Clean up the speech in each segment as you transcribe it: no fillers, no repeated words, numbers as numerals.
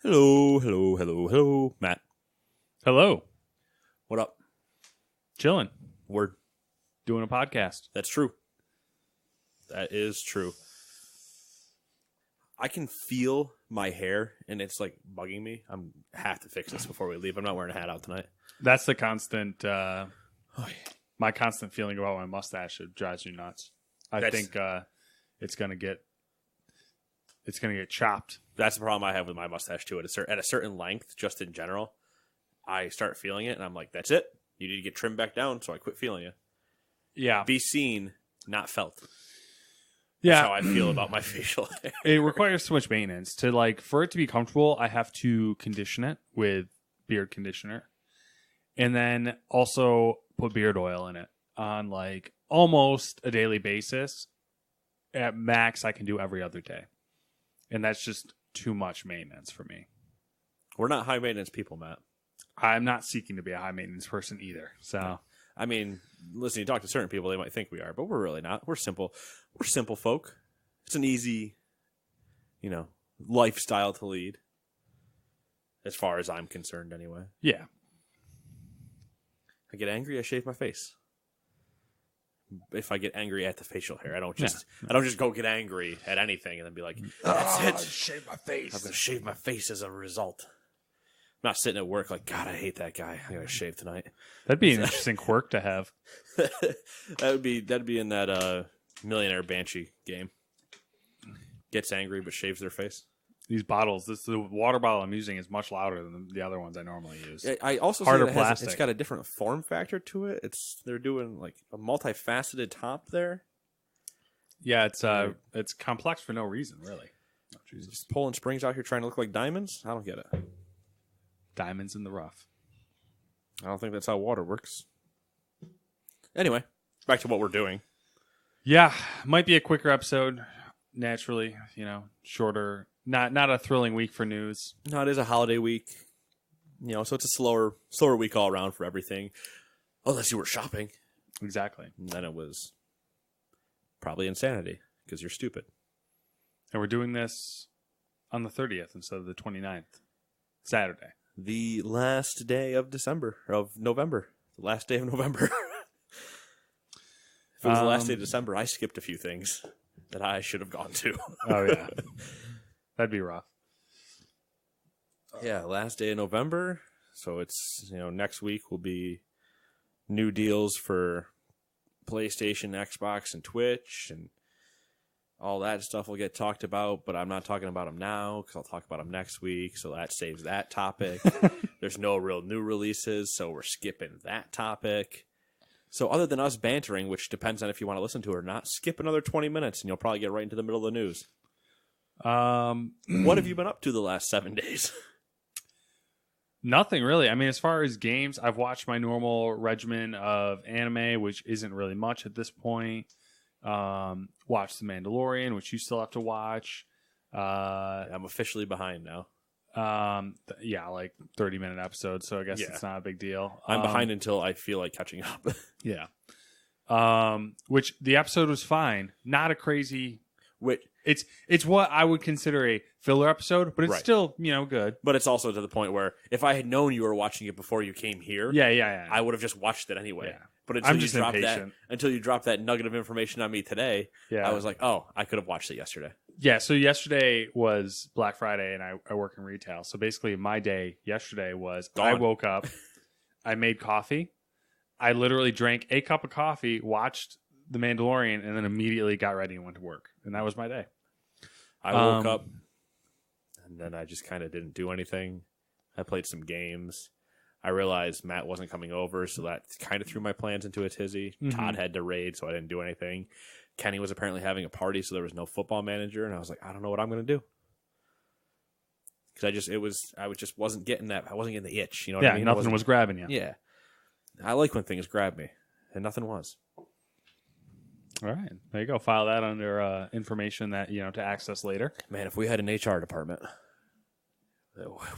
Hello, Matt. Hello. What up? Chilling. Word. Doing a podcast. That's true. That is true. I can feel my hair, and it's like bugging me. Have to fix this before we leave. I'm not wearing a hat out tonight. That's the constant, my constant feeling about my mustache. It drives you nuts. I think it's gonna get chopped. That's the problem I have with my mustache too. At a certain length, just in general, I start feeling it, and I'm like, "That's it. You need to get trimmed back down." So I quit feeling it. Yeah, Be seen, not felt. yeah. That's how I feel about my facial hair. It requires so much maintenance for it to be comfortable. I have to condition it with beard conditioner, and then also put beard oil in it on like almost a daily basis. At max, I can do every other day, and that's just too much maintenance for me. We're not high maintenance people, Matt. I'm not seeking to be a high maintenance person either. So, I mean, listen, you talk to certain people, they might think we are, but we're really not. We're simple. We're simple folk. It's an easy, lifestyle to lead. As far as I'm concerned, anyway. yeah. I get angry, I shave my face. If I get angry at the facial hair, I don't just go get angry at anything and then be like, that's it. Shave my face. I'm going to shave my face as a result. I'm not sitting at work like, God, I hate that guy. I got to shave tonight. That'd be an interesting quirk to have. That'd be in that Millionaire Banshee game. Gets angry but shaves their face. These bottles, the water bottle I'm using is much louder than the other ones I normally use. I also Harder see plastic. It's got a different form factor to it. They're doing like a multifaceted top there. Yeah, it's complex for no reason, really. Oh, Jesus. Just pulling springs out here trying to look like diamonds? I don't get it. Diamonds in the rough. I don't think that's how water works. Anyway, back to what we're doing. Yeah, might be a quicker episode, naturally, shorter. Not a thrilling week for news. No, it is a holiday week. So it's a slower week all around for everything. Unless you were shopping. Exactly. And then it was probably insanity because you're stupid. And we're doing this on the 30th instead of the 29th. Saturday. The last day of November. The last day of November. If it was the last day of December, I skipped a few things that I should have gone to. Oh, yeah. That'd be rough. Yeah, last day of November. So it's, next week will be new deals for PlayStation, Xbox, and Twitch, and all that stuff will get talked about, but I'm not talking about them now because I'll talk about them next week, so that saves that topic. There's no real new releases, so we're skipping that topic. So other than us bantering, which depends on if you want to listen to it or not, skip another 20 minutes and you'll probably get right into the middle of the news. What have you been up to the last 7 days? Nothing really. I mean, as far as games, I've watched my normal regimen of anime, which isn't really much at this point. Watched The Mandalorian, which you still have to watch. I'm officially behind now. Like 30-minute episodes, so I guess it's not a big deal. I'm behind until I feel like catching up. Yeah. Which the episode was fine. Not a crazy... It's what I would consider a filler episode, but it's still, good. But it's also to the point where if I had known you were watching it before you came here, yeah. I would have just watched it anyway. Yeah. But until you dropped that nugget of information on me today, I was like, oh, I could have watched it yesterday. Yeah, so yesterday was Black Friday, and I work in retail. So basically my day yesterday was I woke up, I made coffee, I literally drank a cup of coffee, watched The Mandalorian, and then immediately got ready and went to work. And that was my day. I woke up, and then I just kind of didn't do anything. I played some games. I realized Matt wasn't coming over, so that kind of threw my plans into a tizzy. Mm-hmm. Todd had to raid, so I didn't do anything. Kenny was apparently having a party, so there was no football manager, and I was like, I don't know what I'm going to do. Because I just wasn't getting that. I wasn't getting the itch. You know what I mean? Nothing was grabbing you. Yeah. I like when things grab me, and nothing was. All right. There you go. File that under information that, to access later. Man, if we had an HR department,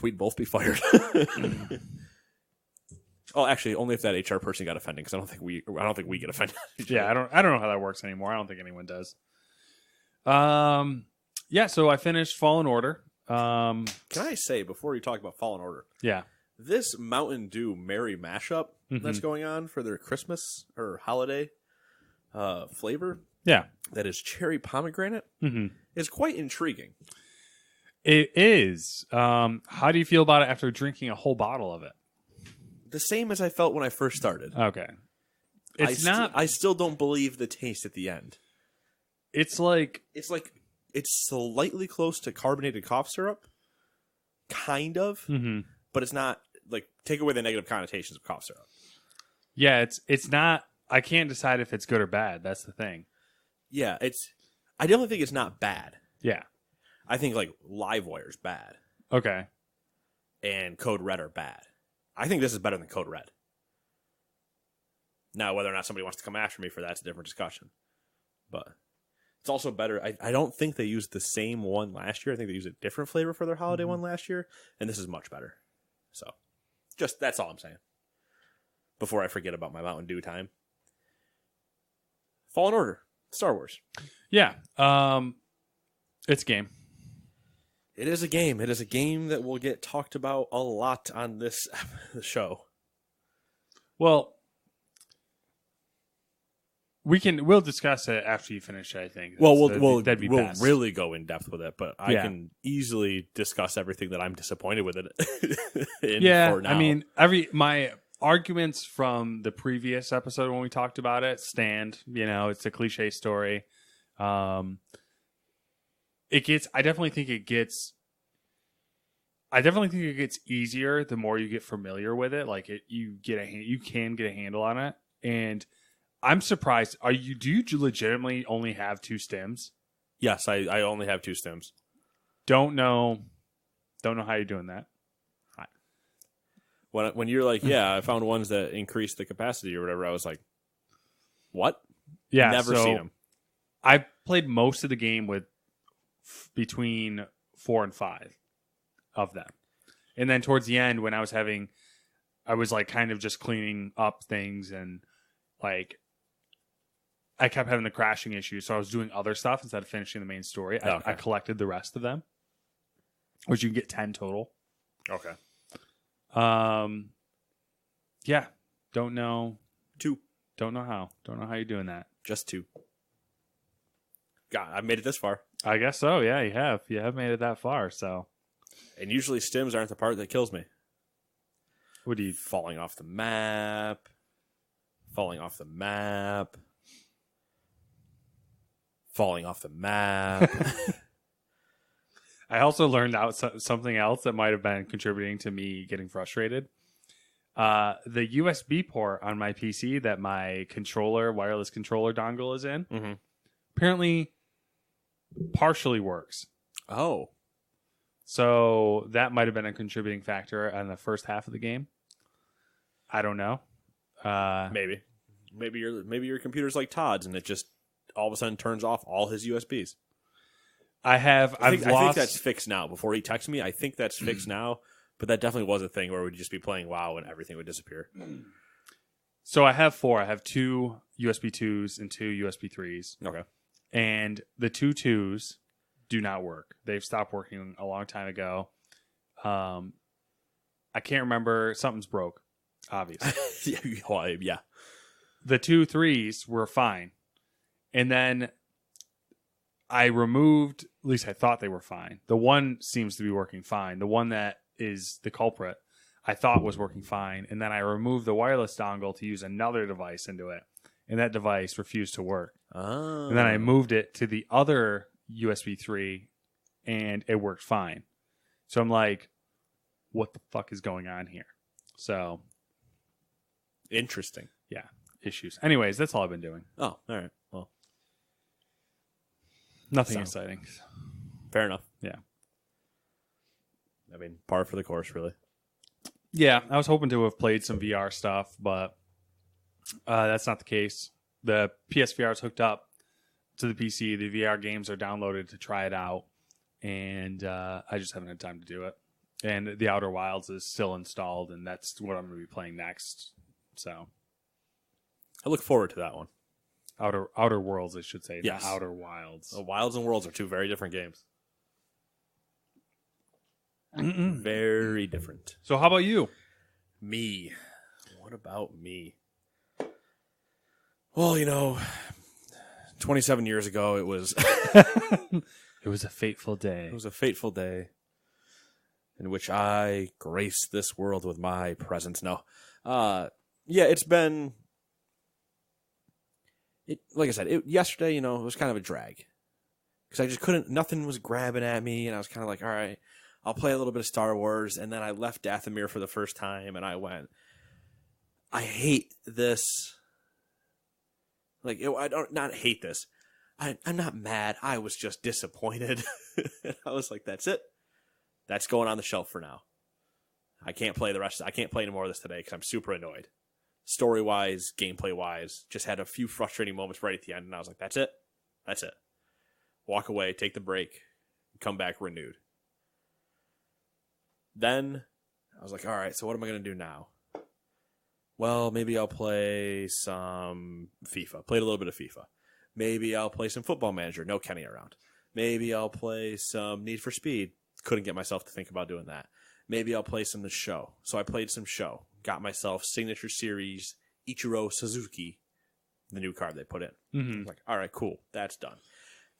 we'd both be fired. Oh, actually, only if that HR person got offended, because I don't think we get offended. Yeah, I don't know how that works anymore. I don't think anyone does. Yeah, so I finished Fallen Order. Um, Can I say, before we talk about Fallen Order, yeah. this Mountain Dew Merry mashup that's going on for their Christmas or holiday flavor, Yeah. that is cherry pomegranate, is quite intriguing. It is. How do you feel about it after drinking a whole bottle of it? The same as I felt when I first started. Okay. It's not. I still don't believe the taste at the end. It's like it's slightly close to carbonated cough syrup, kind of, but it's not like take away the negative connotations of cough syrup. Yeah, it's not. I can't decide if it's good or bad. That's the thing. Yeah, I definitely think it's not bad. Yeah. I think like Livewire's bad Okay. and Code Red are bad. I think this is better than Code Red. Now, whether or not somebody wants to come after me for that's a different discussion. But it's also better. I don't think they used the same one last year. I think they used a different flavor for their holiday one last year, and this is much better. So, just that's all I'm saying. Before I forget about my Mountain Dew time. Fallen Order, Star Wars. Yeah. It's a game. It is a game. It is a game that will get talked about a lot on this show. Well, we'll discuss it after you finish it, I think. That'd be we'll best. really go in depth with it, but I can easily discuss everything that I'm disappointed with it. For now. I mean, my arguments from the previous episode when we talked about it stand. You know, it's a cliche story. I definitely think it gets easier the more you get familiar with it. Like you can get a handle on it. And I'm surprised. Do you legitimately only have 2 stims? Yes, I only have 2 stims. Don't know how you're doing that. When you're like, yeah, I found ones that increase the capacity or whatever, I was like, what? Yeah, never seen them. I played most of the game with between 4 and 5 of them, and then towards the end, when I was like kind of just cleaning up things, and like I kept having the crashing issue, so I was doing other stuff instead of finishing the main story. Okay. I collected the rest of them, which you can get 10 total. Okay. Yeah, don't know. 2. Don't know how you're doing that. Just 2. God, I've made it this far. I guess so. Yeah, you have made it that far. So, and usually stims aren't the part that kills me. What do you falling off the map? Falling off the map. I also learned out something else that might have been contributing to me getting frustrated. The USB port on my PC that my wireless controller dongle is in, apparently partially works. Oh. So that might have been a contributing factor on the first half of the game. I don't know. Maybe your computer's like Todd's and it just all of a sudden turns off all his USBs. I think that's fixed now. Before he texted me, I think that's fixed now. But that definitely was a thing where we'd just be playing WoW and everything would disappear. So I have 4. I have 2 USB 2s and 2 USB 3s. Okay. And the 2 2s do not work. They've stopped working a long time ago. I can't remember. Something's broke, obviously. Yeah. The 2 3s were fine. And then I removed, at least I thought they were fine. The one seems to be working fine. The one that is the culprit, I thought was working fine. And then I removed the wireless dongle to use another device into it. And that device refused to work. Oh. And then I moved it to the other USB 3 and it worked fine. So I'm like, what the fuck is going on here? So. Interesting. Yeah. Issues. Anyways, that's all I've been doing. Oh, all right. Well. Nothing exciting. Fair enough. Yeah. I mean, par for the course, really. Yeah, I was hoping to have played some VR stuff, but that's not the case. The PSVR is hooked up to the PC. The VR games are downloaded to try it out, and I just haven't had time to do it. And The Outer Wilds is still installed, and that's what I'm going to be playing next. So, I look forward to that one. Outer Worlds, I should say. Yes. Not Outer Wilds. Wilds and Worlds are 2 very different games. Very different. So how about you? Me. What about me? Well, 27 years ago, it was It was a fateful day. it was a fateful day in which I graced this world with my presence. No. Yeah, it's been... like I said, yesterday, it was kind of a drag. Because I just couldn't... Nothing was grabbing at me, and I was kind of like, all right, I'll play a little bit of Star Wars, and then I left Dathomir for the first time, and I went, I hate this... I don't not hate this. I'm not mad. I was just disappointed. I was like, that's it. That's going on the shelf for now. I can't play the rest. I can't play any more of this today because I'm super annoyed. Story-wise, gameplay-wise, just had a few frustrating moments right at the end, and I was like, that's it. That's it. Walk away, take the break, come back renewed. Then I was like, all right, so what am I going to do now? Well, maybe I'll play some FIFA. Played a little bit of FIFA. Maybe I'll play some Football Manager. No Kenny around. Maybe I'll play some Need for Speed. Couldn't get myself to think about doing that. Maybe I'll play some The Show. So I played some Show. Got myself Signature Series Ichiro Suzuki, the new card they put in. Mm-hmm. Like, all right, cool. That's done.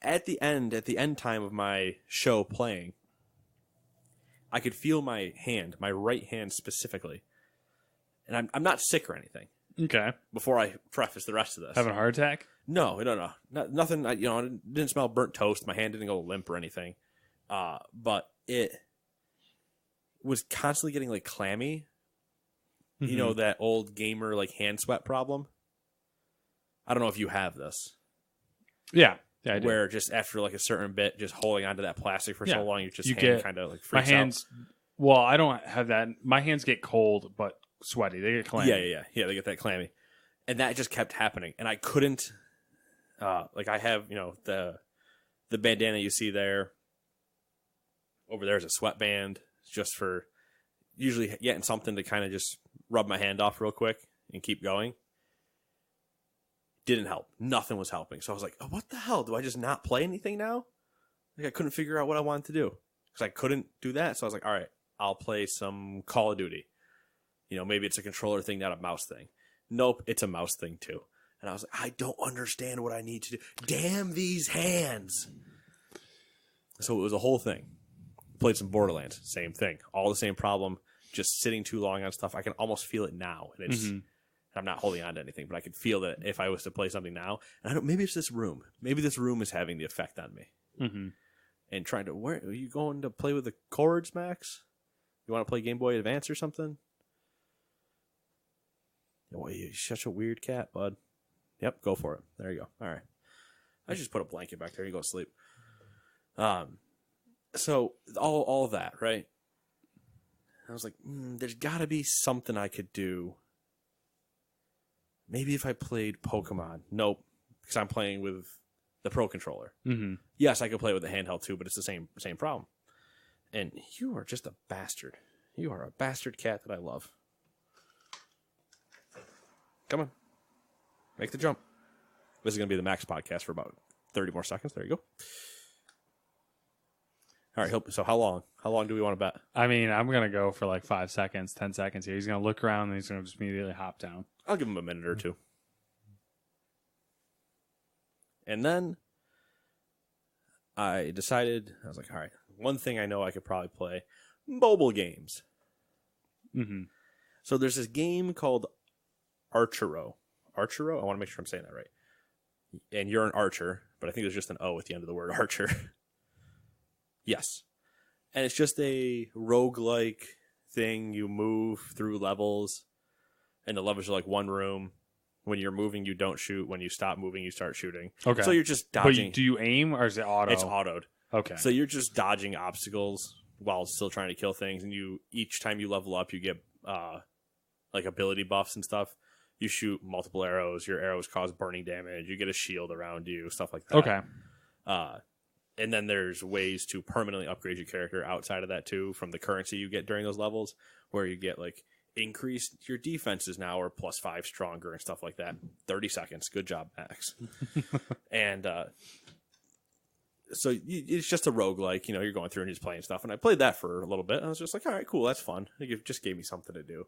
At the end time of my Show playing, I could feel my hand, my right hand specifically. And I'm not sick or anything. Okay. Before I preface the rest of this. Having a heart attack? No. Nothing. I didn't smell burnt toast. My hand didn't go limp or anything. But it was constantly getting like clammy. Mm-hmm. You know, that old gamer like hand sweat problem. I don't know if you have this. Yeah. Yeah, I do. Where just after like a certain bit, just holding onto that plastic for so long, your hand kind of like freaks my hands. out. Well, I don't have that. My hands get cold, but sweaty. They get clammy. Yeah. They get that clammy, and that just kept happening. And I couldn't. I have the bandana you see there. Over there is a sweatband, just for usually getting something to kind of just rub my hand off real quick and keep going. Didn't help. Nothing was helping. So I was like, oh, what the hell? Do I just not play anything now? Like I couldn't figure out what I wanted to do because I couldn't do that. So I was like, all right, I'll play some Call of Duty. Maybe it's a controller thing, not a mouse thing. Nope, it's a mouse thing too. And I was like, I don't understand what I need to do. Damn these hands. So it was a whole thing. Played some Borderlands. Same thing. All the same problem. Just sitting too long on stuff. I can almost feel it now. And it's... I'm not holding on to anything, but I could feel that if I was to play something now, and maybe it's this room. Maybe this room is having the effect on me. Mm-hmm. And trying to, where are you going to play with the cords, Max? You want to play Game Boy Advance or something? Oh, you're such a weird cat, bud. Yep, go for it. There you go. All right. I just put a blanket back there. You go to sleep. So all of that, right? I was like, there's got to be something I could do. Maybe if I played Pokemon. Nope, because I'm playing with the Pro Controller. Mm-hmm. Yes, I could play with the handheld too, but it's the same problem. And you are just a bastard. You are a bastard cat that I love. Come on. Make the jump. This is going to be the Max podcast for about 30 more seconds. There you go. All right, so how long? How long do we want to bet? I mean, I'm going to go for like 5 seconds, 10 seconds here. He's going to look around and he's going to just immediately hop down. I'll give him a minute or two. And then I decided, I was like, all right, one thing I know I could probably play, mobile games. Mm-hmm. So there's this game called Archero. Archero? I want to make sure I'm saying that right. And you're an archer, but I think there's just an O at the end of the word archer. Yes. And it's just a roguelike thing. You move through levels, and the levels are like one room. When you're moving, you don't shoot. When you stop moving, you start shooting. Okay. So you're just dodging. But do you aim, or is it auto? It's autoed. Okay. So you're just dodging obstacles while still trying to kill things. And each time you level up, you get like ability buffs and stuff. You shoot multiple arrows. Your arrows cause burning damage. You get a shield around you, stuff like that. Okay. And then there's ways to permanently upgrade your character outside of that too, from the currency you get during those levels, where you get like increased your defenses now are +5 stronger and stuff like that. 30 seconds. Good job, Max. And it's just a roguelike, you're going through and just playing stuff. And I played that for a little bit. And I was just like, all right, cool, that's fun. It just gave me something to do.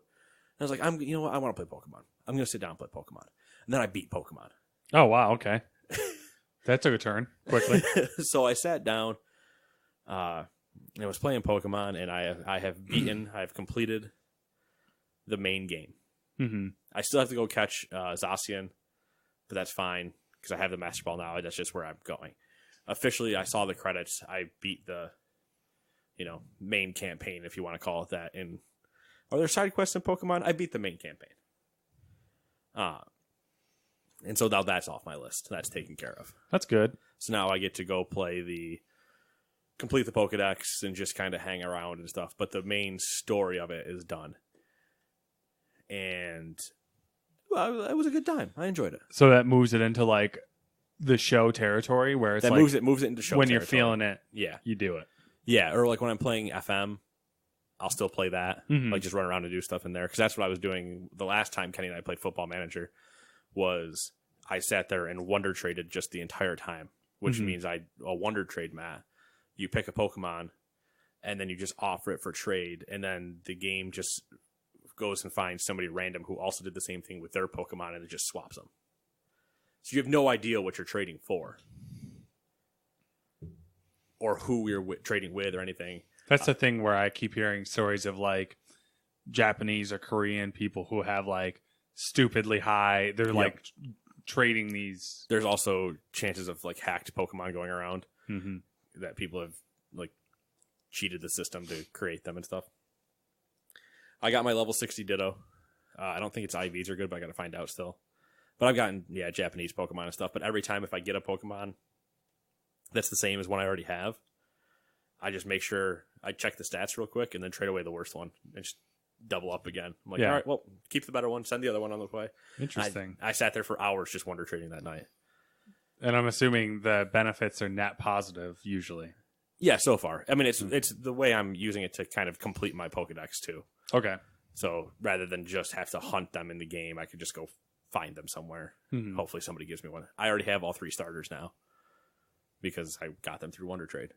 And I was like, you know what, I want to play Pokemon. I'm going to sit down and play Pokemon. And then I beat Pokemon. Oh, wow, okay. That took a turn quickly. So I sat down and I was playing Pokemon, and I have completed the main game. Mm-hmm. I still have to go catch Zacian, but that's fine because I have the Master Ball now. That's just where I'm going. Officially, I saw the credits. I beat the, main campaign, if you want to call it that. And are there side quests in Pokemon? I beat the main campaign. And so now that's off my list. That's taken care of. That's good. So now I get to go complete the Pokedex and just kind of hang around and stuff. But the main story of it is done. And well, it was a good time. I enjoyed it. So that moves it into like the show territory where it's that like moves it into show when territory. You're feeling it. Yeah, you do it. Yeah, or like when I'm playing FM, I'll still play that. Mm-hmm. Like just run around and do stuff in there because that's what I was doing the last time Kenny and I played Football Manager. Was I sat there and wonder traded just the entire time, which Mm-hmm. means a wonder trade, Matt. You pick a Pokemon, and then you just offer it for trade, and then the game just goes and finds somebody random who also did the same thing with their Pokemon, and it just swaps them. So you have no idea what you're trading for, or who you're trading with, or anything. That's the thing where I keep hearing stories of like Japanese or Korean people who have like stupidly high. They're like trading these. There's also chances of like hacked Pokemon going around. Mm-hmm. That people have like cheated the system to create them and stuff. I got my level 60 Ditto. I don't think its IVs are good, but I got to find out still. But I've gotten Japanese Pokemon and stuff. But every time if I get a Pokemon that's the same as one I already have, I just make sure I check the stats real quick and then trade away the worst one and just double up again. I'm like, all right, well, keep the better one, send the other one on the way. Interesting. I sat there for hours just wonder trading that night. And I'm assuming the benefits are net positive usually. Yeah, so far. I mean, it's the way I'm using it to kind of complete my Pokedex too. Okay. So rather than just have to hunt them in the game, I could just go find them somewhere. Mm-hmm. Hopefully somebody gives me one. I already have all 3 starters now because I got them through Wonder Trade.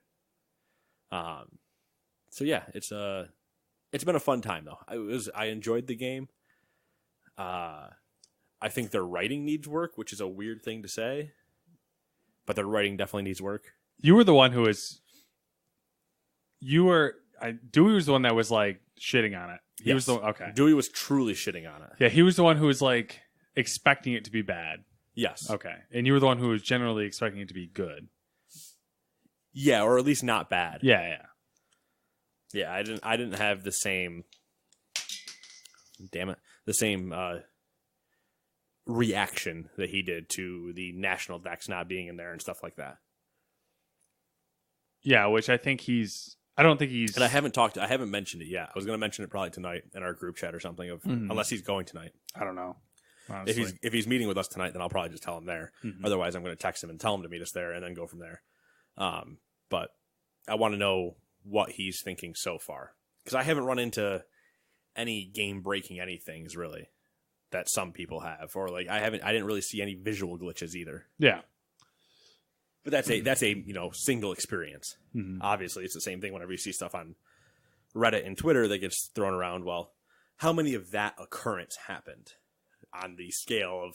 So yeah, it's been a fun time though. I enjoyed the game. I think their writing needs work, which is a weird thing to say, but their writing definitely needs work. You were the one who was. Dewey was the one that was like shitting on it. He was okay. Dewey was truly shitting on it. Yeah, he was the one who was like expecting it to be bad. Yes. Okay, and you were the one who was generally expecting it to be good. Yeah, or at least not bad. Yeah. Yeah, I didn't have the same. Damn it, the same reaction that he did to the national Dex not being in there and stuff like that. Yeah, which I think I don't think he's. And I haven't mentioned it yet. I was going to mention it probably tonight in our group chat or something. Unless he's going tonight. I don't know. Honestly. If he's meeting with us tonight, then I'll probably just tell him there. Mm-hmm. Otherwise, I'm going to text him and tell him to meet us there, and then go from there. But I want to know what he's thinking so far because I haven't run into any game breaking anythings really that some people have, or like I didn't really see any visual glitches either. Yeah. But that's a single experience. Mm-hmm. Obviously, it's the same thing whenever you see stuff on Reddit and Twitter that gets thrown around. Well, how many of that occurrence happened on the scale of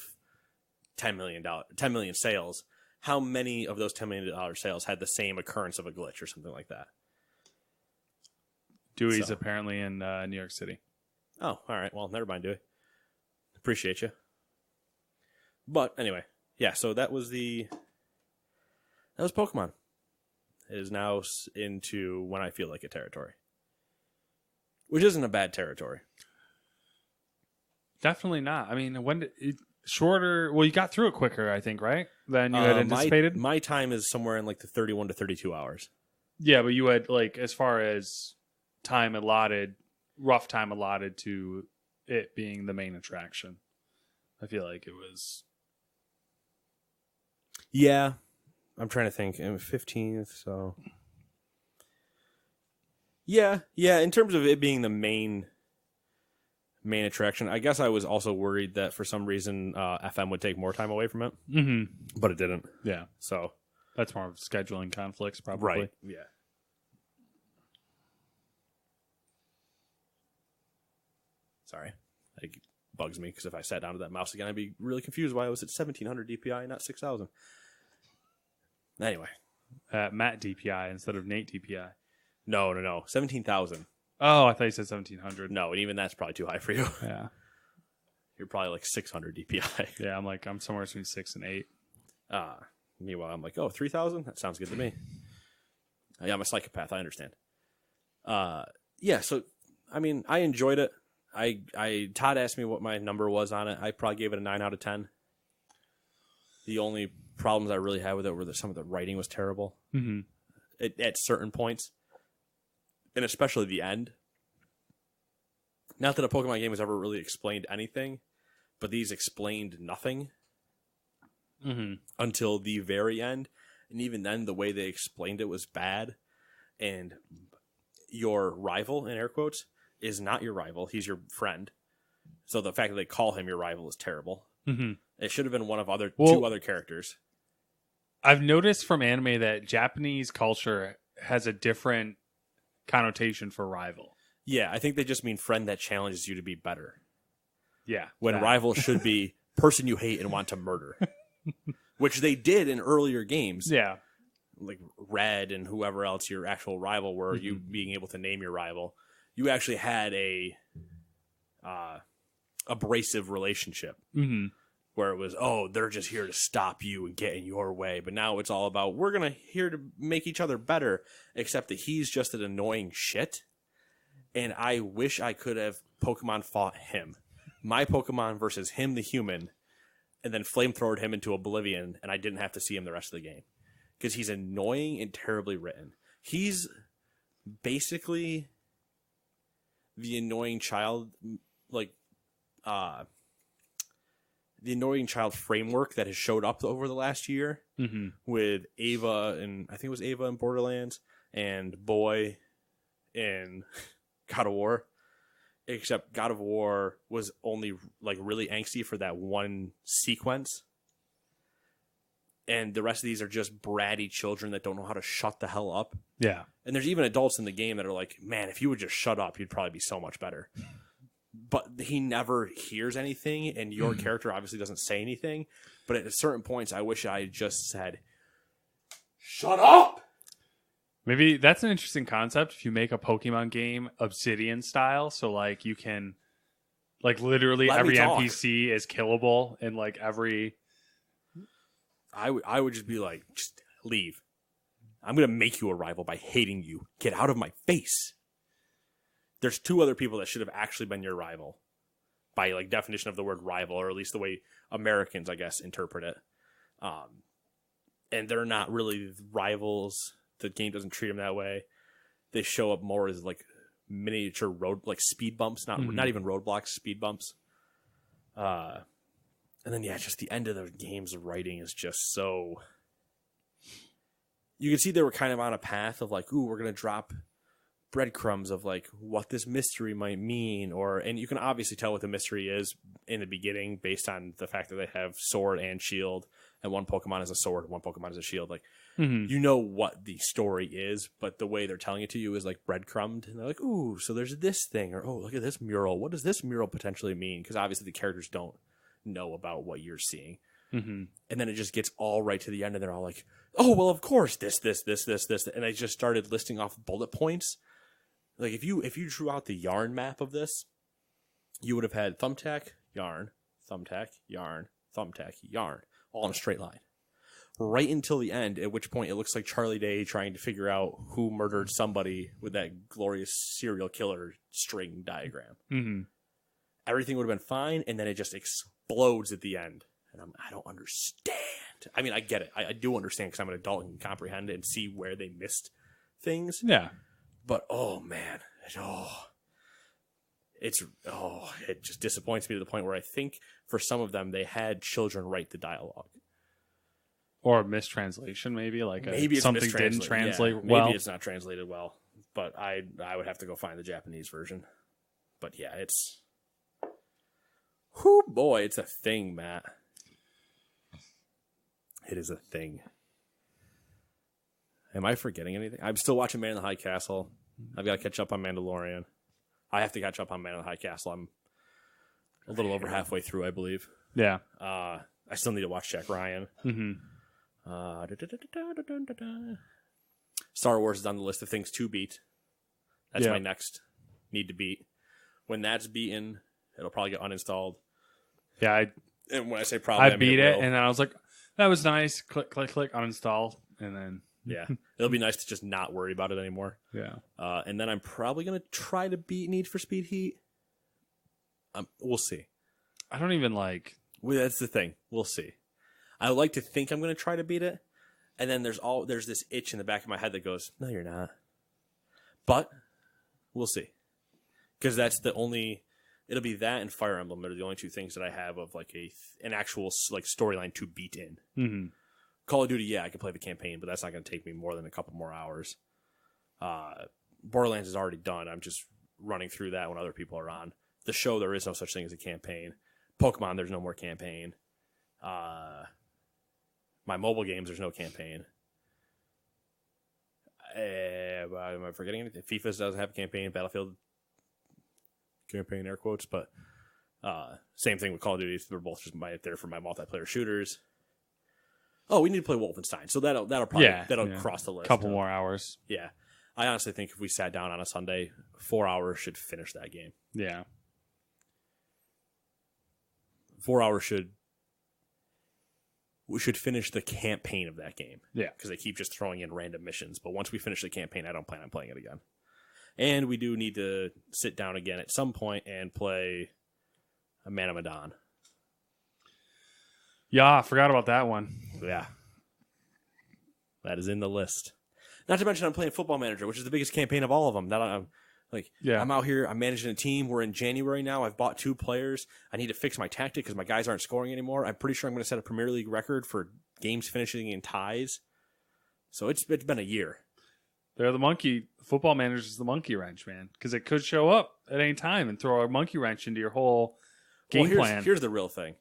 $10 million sales? How many of those $10 million sales had the same occurrence of a glitch or something like that? Dewey's apparently in New York City. Oh, all right. Well, never mind, Dewey. Appreciate you. But anyway, yeah. So that was Pokemon. It is now into when I feel like a territory, which isn't a bad territory. Definitely not. I mean, shorter. Well, you got through it quicker, I think, right? Than you had anticipated. My time is somewhere in like the 31 to 32 hours. Yeah, but you had like as far as rough time allotted to it being the main attraction. I feel like it was. Yeah. I'm trying to think. 15th, so. Yeah. In terms of it being the main attraction, I guess I was also worried that for some reason FM would take more time away from it. Mm-hmm. But it didn't. Yeah. So, That's more of scheduling conflicts, probably. Right. Yeah. Sorry. It bugs me because if I sat down to that mouse again, I'd be really confused why it was at 1700 DPI, not 6000. Anyway. Matt DPI instead of Nate DPI. No. 17,000. Oh, I thought you said 1700. No, and even that's probably too high for you. Yeah. You're probably like 600 DPI. Yeah, I'm somewhere between 6 and 8. Meanwhile, I'm like, 3,000? That sounds good to me. Yeah, I'm a psychopath. I understand. Yeah, so, I mean, I enjoyed it. Todd asked me what my number was on it. I probably gave it a 9 out of 10. The only problems I really had with it were that some of the writing was terrible at certain points, and especially the end. Not that a Pokemon game has ever really explained anything, but these explained nothing until the very end. And even then, the way they explained it was bad. And your rival, in air quotes, is not your rival. He's your friend. So the fact that they call him your rival is terrible. It should have been one of two other characters. I've noticed from anime that Japanese culture has a different connotation for rival. Yeah, I think they just mean friend that challenges you to be better. Yeah. When rival should be person you hate and want to murder. Which they did in earlier games. Yeah. Like Red and whoever else your actual rival were, you being able to name your rival. You actually had a abrasive relationship. Where it was, they're just here to stop you and get in your way. But now it's all about, we're here to make each other better, except that he's just an annoying shit. And I wish I could have Pokemon fought him. My Pokemon versus him, the human, and then flamethrowered him into oblivion, and I didn't have to see him the rest of the game. Because he's annoying and terribly written. He's basically the annoying child, the annoying child framework that has showed up over the last year with Ava, and I think it was Ava in Borderlands, and Boy in God of War. Except God of War was only really angsty for that one sequence. And the rest of these are just bratty children that don't know how to shut the hell up. Yeah. And there's even adults in the game that are like, man, if you would just shut up, you'd probably be so much better. But he never hears anything, and your character obviously doesn't say anything. But at certain points, I wish I had just said, shut up! Maybe that's an interesting concept if you make a Pokemon game Obsidian style. So, you can, literally every NPC is killable, and, every... I would just be like, just leave. I'm going to make you a rival by hating you. Get out of my face. There's two other people that should have actually been your rival by definition of the word rival, or at least the way Americans, I guess, interpret it. And they're not really rivals. The game doesn't treat them that way. They show up more as miniature road, speed bumps, not even roadblocks, speed bumps. And then, just the end of the game's writing is just so... You can see they were kind of on a path of we're going to drop breadcrumbs of what this mystery might mean, and you can obviously tell what the mystery is in the beginning based on the fact that they have sword and shield, and one Pokemon is a sword, one Pokemon is a shield. You know what the story is, but the way they're telling it to you is breadcrumbed, and they're like, ooh, so there's this thing, or oh, look at this mural. What does this mural potentially mean? Because obviously the characters don't know about what you're seeing. And then it just gets all right to the end, and they're all like, oh, well, of course, this, and they just started listing off bullet points. If you drew out the yarn map of this, you would have had thumbtack, yarn, thumbtack, yarn, thumbtack, yarn, all in a straight line. Right until the end, at which point it looks like Charlie Day trying to figure out who murdered somebody with that glorious serial killer string diagram. Everything would have been fine, and then it just explodes at the end. And I don't understand. I mean, I get it. I do understand because I'm an adult and can comprehend it and see where they missed things. Yeah. But, oh, man. It just disappoints me to the point where I think for some of them, they had children write the dialogue. Or a mistranslation, maybe? Maybe it's something didn't translate well. Maybe it's not translated well. But I would have to go find the Japanese version. But, yeah, it's... Whoo, boy, it's a thing, Matt. It is a thing. Am I forgetting anything? I'm still watching Man in the High Castle. I've got to catch up on Mandalorian. I have to catch up on Man in the High Castle. I'm a little over halfway through, I believe. Yeah. I still need to watch Jack Ryan. Star Wars is on the list of things to beat. That's my next need to beat. When that's beaten, it'll probably get uninstalled. Yeah. And when I say probably, I beat it, and then I was like, that was nice. Click, click, click, uninstall. And then... Yeah. It'll be nice to just not worry about it anymore. Yeah. And then I'm probably going to try to beat Need for Speed Heat. We'll see. I don't even like... Well, that's the thing. We'll see. I like to think I'm going to try to beat it. And then there's this itch in the back of my head that goes, no, you're not. But we'll see. Because that's the only... It'll be that and Fire Emblem are the only two things that I have of like an actual like storyline to beat in. Mm-hmm. Call of Duty, yeah, I can play the campaign, but that's not going to take me more than a couple more hours. Borderlands is already done. I'm just running through that when other people are on. The show, there is no such thing as a campaign. Pokemon, there's no more campaign. My mobile games, there's no campaign. Am I forgetting anything? FIFA doesn't have a campaign. Battlefield campaign, air quotes, but same thing with Call of Duty. They're both just there for my multiplayer shooters. Oh, we need to play Wolfenstein, so that'll probably cross the list. Couple more hours. Yeah, I honestly think if we sat down on a Sunday, 4 hours should finish that game. Yeah, 4 hours we should finish the campaign of that game. Yeah, because they keep just throwing in random missions. But once we finish the campaign, I don't plan on playing it again. And we do need to sit down again at some point and play a Man of Medan. Yeah, I forgot about that one. Yeah. That is in the list. Not to mention I'm playing Football Manager, which is the biggest campaign of all of them. I'm out here, I'm managing a team. We're in January now. I've bought 2 players. I need to fix my tactic because my guys aren't scoring anymore. I'm pretty sure I'm going to set a Premier League record for games finishing in ties. So it's been a year. They're the monkey. Football Manager is the monkey wrench, man. Because it could show up at any time and throw a monkey wrench into your whole game plan. Here's the real thing.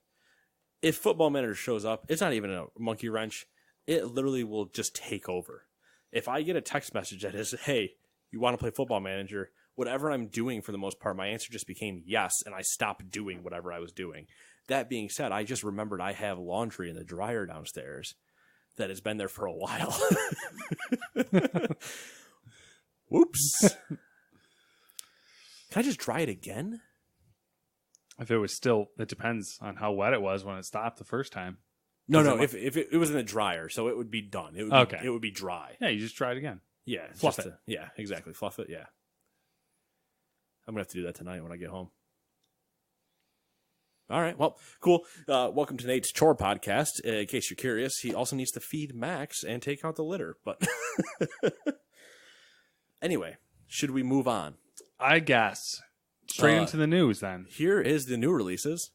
If Football Manager shows up, it's not even a monkey wrench. It literally will just take over. If I get a text message that is, hey, you want to play Football Manager, whatever I'm doing for the most part, my answer just became yes, and I stopped doing whatever I was doing. That being said, I just remembered I have laundry in the dryer downstairs that has been there for a while. Whoops. Can I just dry it again? If it was still, it depends on how wet it was when it stopped the first time. No. If it was in the dryer, so it would be done. It would it would be dry. Yeah, you just try it again. Yeah, fluff it. Yeah, exactly. Fluff it. Yeah, I'm gonna have to do that tonight when I get home. All right. Well, cool. Welcome to Nate's Chore Podcast. In case you're curious, he also needs to feed Max and take out the litter. But anyway, should we move on? I guess. Straight into the news, then. Here is the new releases.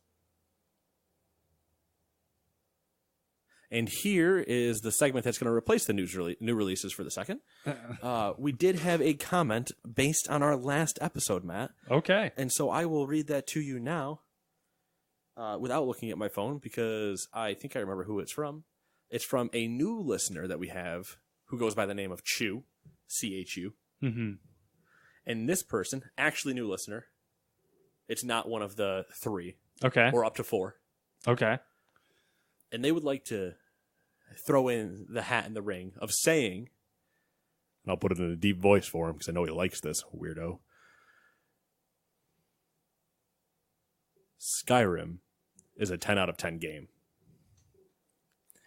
And here is the segment that's going to replace the new releases for the second. We did have a comment based on our last episode, Matt. Okay. And so I will read that to you now without looking at my phone because I think I remember who it's from. It's from a new listener that we have who goes by the name of Chu, C-H-U. Mm-hmm. And this person, actually new listener, it's not one of the 3. Okay. Or up to 4. Okay. And they would like to throw in the hat in the ring of saying, and I'll put it in a deep voice for him because I know he likes this, weirdo. Skyrim is a 10 out of 10 game.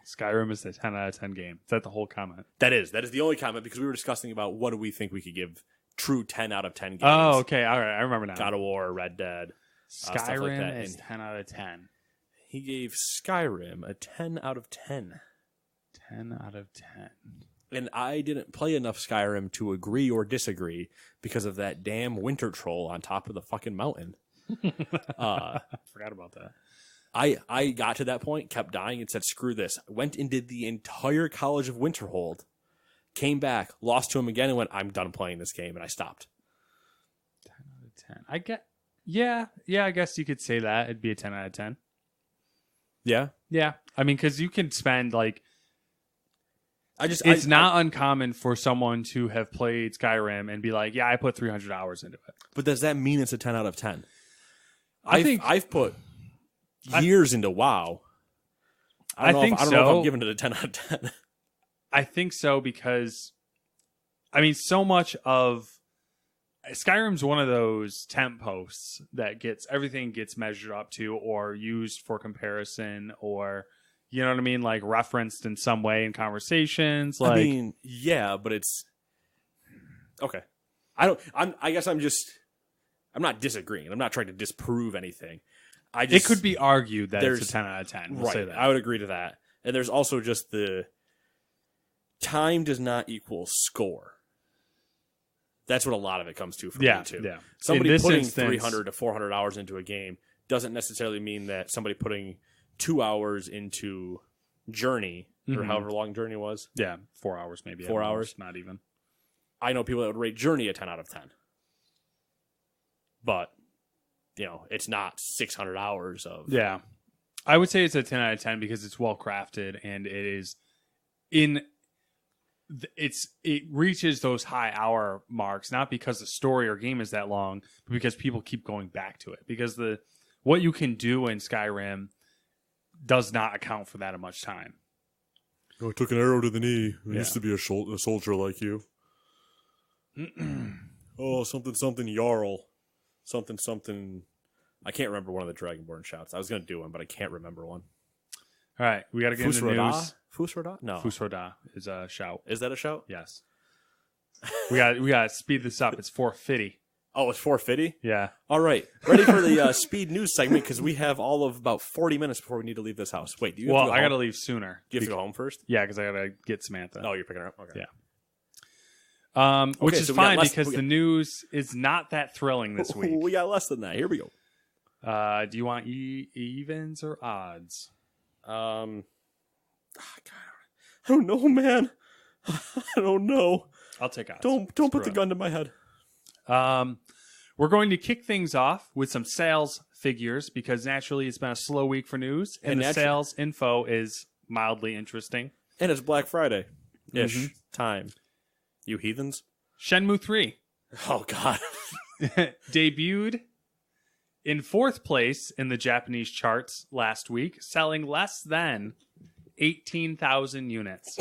Skyrim is a 10 out of 10 game. Is that the whole comment? That is the only comment because we were discussing about what do we think we could give true 10 out of 10 games. Oh, okay. All right. I remember now. God of War, Red Dead. Skyrim like is 10 out of 10. He gave Skyrim a 10 out of 10. 10 out of 10. And I didn't play enough Skyrim to agree or disagree because of that damn winter troll on top of the fucking mountain. Forgot about that. I got to that point, kept dying, and said, screw this. Went and did the entire College of Winterhold. Came back, lost to him again, and went, I'm done playing this game, and I stopped. 10 out of 10. I get... Yeah, I guess you could say that. It'd be a 10 out of 10. Yeah? Yeah. I mean, because you can spend, like... It's not uncommon for someone to have played Skyrim and be like, yeah, I put 300 hours into it. But does that mean it's a 10 out of 10? I've put years into WoW. I don't know if I'm giving it a 10 out of 10. I think so because, I mean, so much of Skyrim's one of those temp posts that everything gets measured up to or used for comparison or, you know what I mean? Like referenced in some way in conversations. Like, I mean, yeah, but it's okay. I guess I'm not disagreeing. I'm not trying to disprove anything. It could be argued that it's a 10 out of 10. We'll say that. I would agree to that. And there's also just the time does not equal score. That's what a lot of it comes to for me, too. Yeah. Somebody putting 300 to 400 hours into a game doesn't necessarily mean that somebody putting 2 hours into Journey, or however long Journey was. Yeah, 4 hours maybe. 4 hours? Not even. I know people that would rate Journey a 10 out of 10. But, it's not 600 hours of... Yeah. I would say it's a 10 out of 10 because it's well crafted and it is it reaches those high hour marks, not because the story or game is that long, but because people keep going back to it. Because what you can do in Skyrim does not account for that much time. Oh, I took an arrow to the knee. I used to be a soldier like you. Oh, something Jarl. Something. I can't remember one of the Dragonborn shouts. I was going to do one, but I can't remember one. All right, we got to get into the news. Fusroda? No. Fusroda is a shout. Is that a shout? Yes. we got to speed this up. It's 4:50. Oh, it's 4:50? Yeah. All right. Ready for the speed news segment because we have all of about 40 minutes before we need to leave this house. Wait, do you have to go home? I got to leave sooner. Do you have to go home first? Yeah, because I got to get Samantha. Oh, you're picking her up? Okay. Yeah. Which is fine because the news is not that thrilling this week. We got less than that. Here we go. Do you want evens or odds? God, I don't know, man. I don't know. I'll take odds. Don't put the gun to my head. We're going to kick things off with some sales figures because naturally it's been a slow week for news, and the sales info is mildly interesting. And it's Black Friday-ish time. You heathens. Shenmue 3. Oh, God. Debuted in 4th place in the Japanese charts last week, selling less than 18,000 units.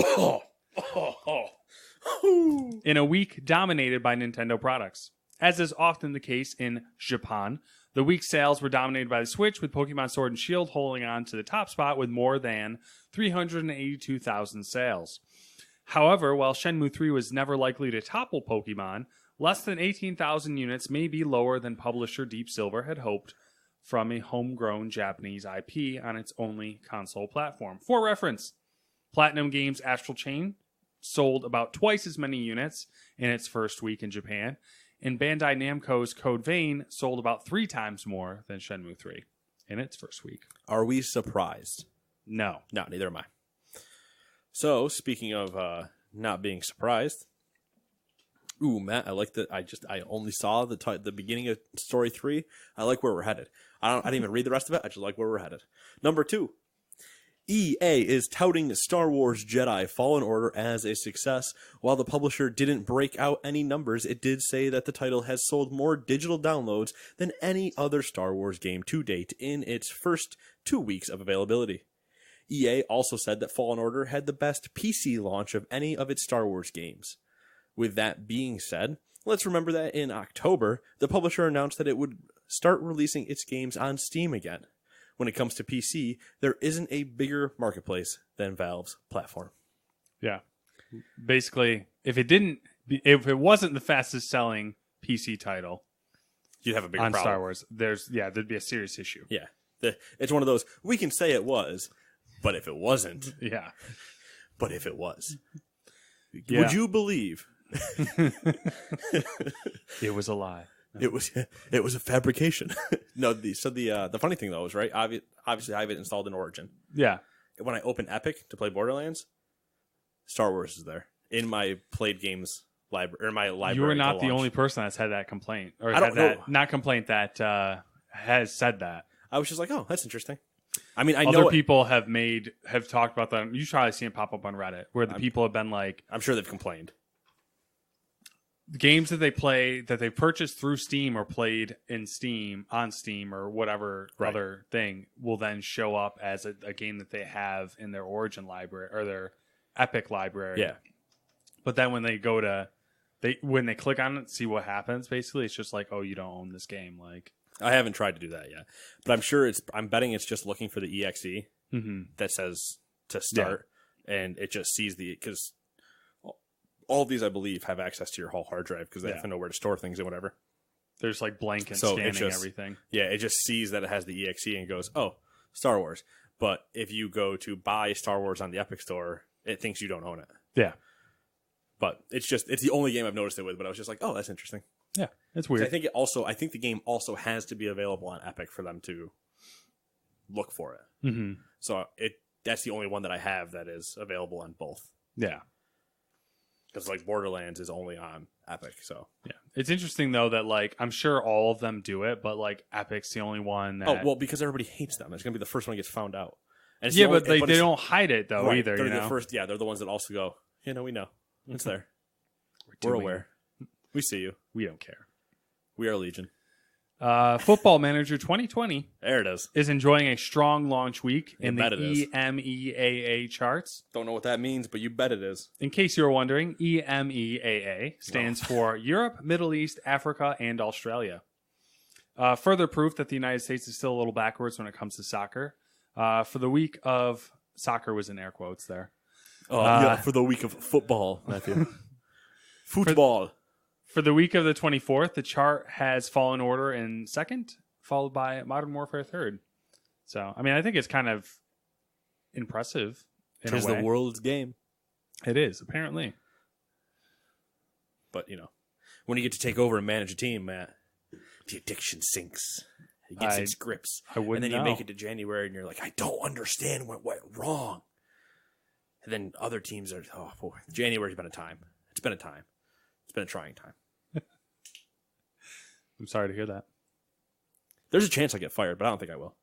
In a week dominated by Nintendo products. As is often the case in Japan, the week's sales were dominated by the Switch, with Pokemon Sword and Shield holding on to the top spot with more than 382,000 sales. However, while Shenmue 3 was never likely to topple Pokemon, less than 18,000 units may be lower than publisher Deep Silver had hoped from a homegrown Japanese IP on its only console platform. For reference, Platinum Games' Astral Chain sold about twice as many units in its first week in Japan, and Bandai Namco's Code Vein sold about 3 times more than Shenmue 3 in its first week. Are we surprised? No. No, neither am I. So, speaking of not being surprised, ooh, Matt, I like that. I only saw the beginning of story 3. I like where we're headed. I didn't even read the rest of it. I just like where we're headed. Number 2. EA is touting Star Wars Jedi Fallen Order as a success. While the publisher didn't break out any numbers, it did say that the title has sold more digital downloads than any other Star Wars game to date in its first 2 weeks of availability. EA also said that Fallen Order had the best PC launch of any of its Star Wars games. With that being said, let's remember that in October, the publisher announced that it would start releasing its games on Steam again. When it comes to PC, there isn't a bigger marketplace than Valve's platform. Yeah. Basically, if it wasn't the fastest selling PC title, you'd have a bigger problem. Star Wars. There'd be a serious issue. Yeah. It's one of those, we can say it was, but if it wasn't. Yeah. But if it was. Yeah. Would you believe? It was a lie. It was a fabrication. No, the funny thing though is, right, obviously I have it installed in Origin. Yeah. When I open Epic to play Borderlands, Star Wars is there in my played games library, or my library. You are not the only person that's had that complaint, or I don't know. not complaint that has said that. I was just like, oh, that's interesting. I mean, I other know people have talked about them. You've probably seen it pop up on Reddit where the people have been like, I'm sure they've complained. games that they play that they purchased through Steam or played in Steam on Steam or whatever other thing will then show up as a game that they have in their Origin library or their Epic library. Yeah. But then when they when they click on it, see what happens. Basically, it's just like, oh, you don't own this game. Like, I haven't tried to do that yet, but I'm betting it's just looking for the exe that says to start, and it just sees because all of these, I believe, have access to your whole hard drive because they have to know where to store things and whatever. There's like blanket scanning everything. Yeah, it just sees that it has the exe and goes, oh, Star Wars. But if you go to buy Star Wars on the Epic Store, it thinks you don't own it. Yeah. But it's the only game I've noticed it with, but I was just like, oh, that's interesting. Yeah, it's weird. I think the game also has to be available on Epic for them to look for it. Mm-hmm. So that's the only one that I have that is available on both. Yeah. Because like Borderlands is only on Epic, so yeah, it's interesting though that like I'm sure all of them do it, but like Epic's the only one that. Oh well, because everybody hates them. It's gonna be the first one that gets found out. And but they don't hide it though either. They're you know? the first. Yeah, they're the ones that also go. We know it's there. We're aware. We see you. We don't care. We are Legion. Football Manager 2020 There it is enjoying a strong launch week in the bet it is. EMEAA charts. Don't know what that means, but you bet it is. In case you were wondering, EMEAA stands for Europe, Middle East, Africa, and Australia. Further proof that the United States is still a little backwards when it comes to soccer. For the week of soccer was in air quotes there. For the week of football, Matthew. Football. For the week of the 24th, the chart has Fallen Order in second, followed by Modern Warfare third. So, I mean, I think it's kind of impressive. It is the world's game. It is, apparently. But, when you get to take over and manage a team, Matt, the addiction sinks. It gets its grips. And then you make it to January and you're like, I don't understand what went wrong. And then other teams are, oh boy, January's been a time. It's been a time. It's been a trying time. I'm sorry to hear that. There's a chance I'll get fired, but I don't think I will.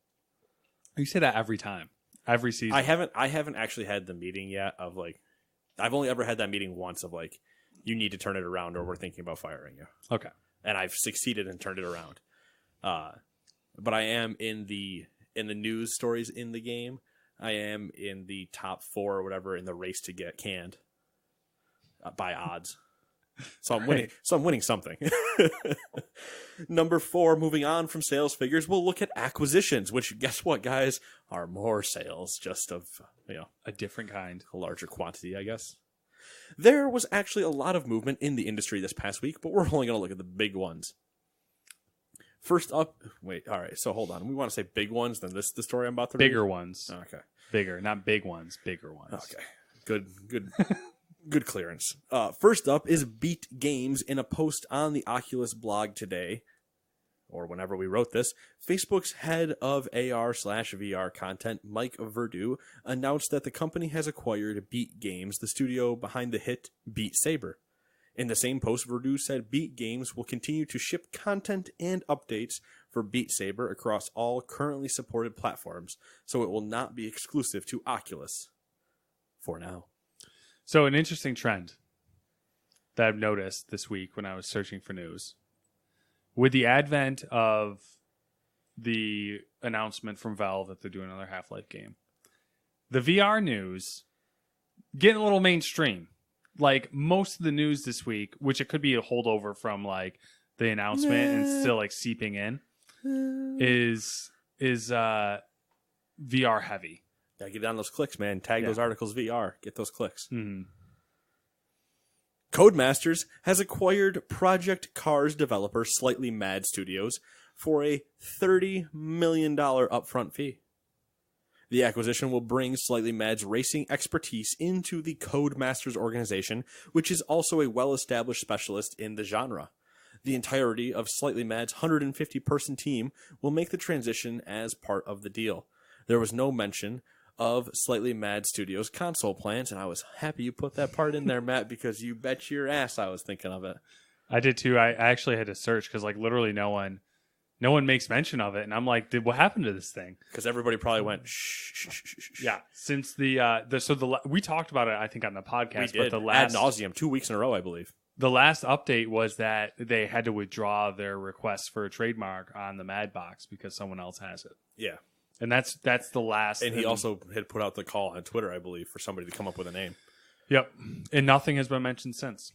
You say that every time. Every season. I haven't actually had the meeting yet of like, I've only ever had that meeting once of like, you need to turn it around or we're thinking about firing you. Okay. And I've succeeded and turned it around. But I am in the news stories in the game. I am in the top 4 or whatever in the race to get canned by odds. So I'm winning. So I'm winning something. Number 4, moving on from sales figures, we'll look at acquisitions, which guess what, guys, are more sales, just of a different kind, a larger quantity, I guess. There was actually a lot of movement in the industry this past week, but we're only going to look at the big ones. First up, all right, so hold on. We want to say big ones, then this is the story I'm about to read? Bigger ones. Okay. Bigger, not big ones, bigger ones. Okay. Good clearance. First up is Beat Games. In a post on the Oculus blog today, or whenever we wrote this, Facebook's head of AR/VR content, Mike Verdu, announced that the company has acquired Beat Games, the studio behind the hit Beat Saber. In the same post, Verdu said Beat Games will continue to ship content and updates for Beat Saber across all currently supported platforms, so it will not be exclusive to Oculus for now. So an interesting trend that I've noticed this week when I was searching for news. With the advent of the announcement from Valve that they're doing another Half-Life game, the VR news getting a little mainstream. Like most of the news this week, which it could be a holdover from like the announcement and still like seeping in, is VR heavy. Gotta get down those clicks, man. Tag those articles VR. Get those clicks. Mm-hmm. Codemasters has acquired Project Cars developer Slightly Mad Studios for a $30 million upfront fee. The acquisition will bring Slightly Mad's racing expertise into the Codemasters organization, which is also a well-established specialist in the genre. The entirety of Slightly Mad's 150-person team will make the transition as part of the deal. There was no mention of Slightly Mad Studios' console plans, and I was happy you put that part in there, Matt, because you bet your ass I was thinking of it. I did too. I actually had to search because like literally no one no one makes mention of it, and I'm like, what happened to this thing? Because everybody probably went shh, shh, shh, shh, shh. Yeah, since we talked about it, I think on the podcast, We did. but Ad nauseum 2 weeks in a row, I believe. the last update was that they had to withdraw their request for a trademark on the Mad Box because someone else has it, Yeah. and that's the last. And he also had put out the call on Twitter, I believe, for somebody to come up with a name. Yep, and nothing has been mentioned since.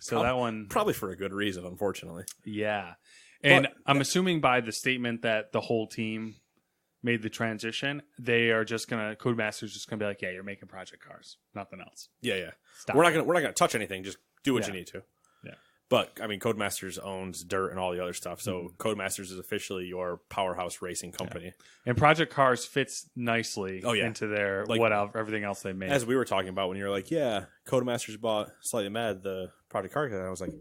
So that one probably for a good reason, unfortunately. Yeah. And I'm assuming by the statement that the whole team made the transition, they are just gonna Codemaster's just gonna be like, yeah, you're making project cars, nothing else. Yeah. Stop. We're not gonna touch anything. Just do what you need to. Yeah. But I mean, Codemasters owns Dirt and all the other stuff, so Codemasters is officially your powerhouse racing company. Yeah. And Project Cars fits nicely Oh, yeah. into their Like, everything else they made. As we were talking about when you were like, yeah, Codemasters bought Slightly Mad, the Project Car, and I was like,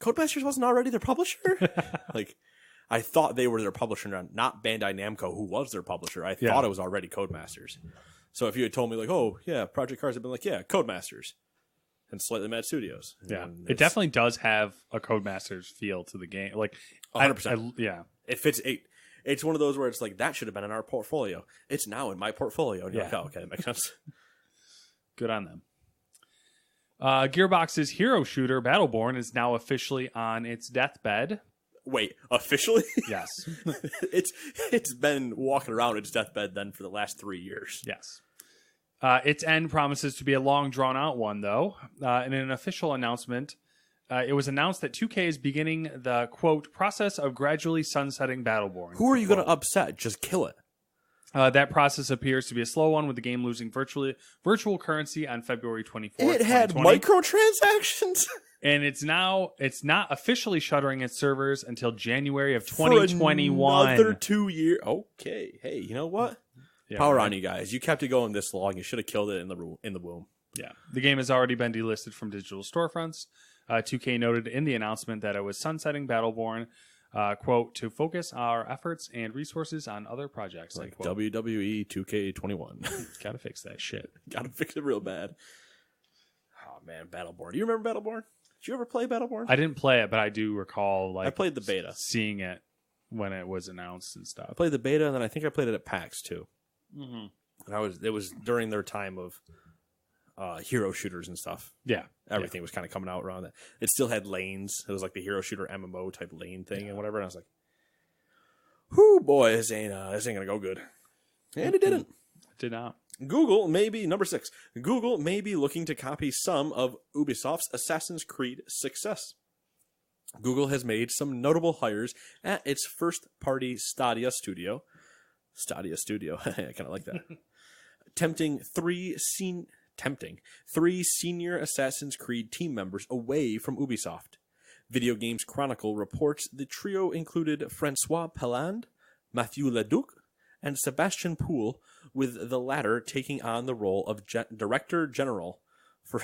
Codemasters wasn't already their publisher? Like, I thought they were their publisher, not Bandai Namco, who was their publisher. I thought it was already Codemasters. So if you had told me, like, oh, yeah, Project Cars, I'd been like, yeah, Codemasters and Slightly Mad Studios. Yeah. And It definitely does have a Codemasters feel to the game. Like, 100%. Yeah. It fits. It's one of those where it's like, that should have been in our portfolio. It's now in my portfolio. And you're like, oh, okay, that makes sense. Good on them. Gearbox's hero shooter, Battleborn, is now officially on its deathbed. Wait, officially? Yes. It's been walking around its deathbed then for the last 3 years. Yes. Its end promises to be a long, drawn-out one, though. In an official announcement, it was announced that 2K is beginning the, quote, process of gradually sunsetting Battleborn. Who are you going to upset? Just kill it. That process appears to be a slow one, with the game losing virtual currency on February 24th, It had 2020. microtransactions? And it's not officially shuttering its servers until January of 2021. For another 2 years. Okay. Hey, you know what? Yeah, Power right. on you guys. You kept it going this long. You should have killed it in the womb. Yeah. The game has already been delisted from digital storefronts. 2K noted in the announcement that it was sunsetting Battleborn, quote, to focus our efforts and resources on other projects. Like quote. WWE 2K21. Gotta fix that shit. Gotta fix it real bad. Oh, man. Battleborn. Do you remember Battleborn? Did you ever play Battleborn? I didn't play it, but I do recall I played the beta. seeing it when it was announced and stuff. I played the beta, and then I think I played it at PAX, too. Mm-hmm. And it was during their time of hero shooters and stuff. Yeah. Everything was kind of coming out around that. It still had lanes. It was like the hero shooter MMO type lane thing and whatever. And I was like, whoo, boy, this ain't going to go good. And it didn't. It did not. Google may be, number 6, Google may be looking to copy some of Ubisoft's Assassin's Creed success. Google has made some notable hires at its first-party Stadia Studio. I kind of like that. tempting three senior Assassin's Creed team members away from Ubisoft. Video Games Chronicle reports the trio included Francois Pelland, Mathieu Leduc, and Sebastian Poole, with the latter taking on the role of Director General for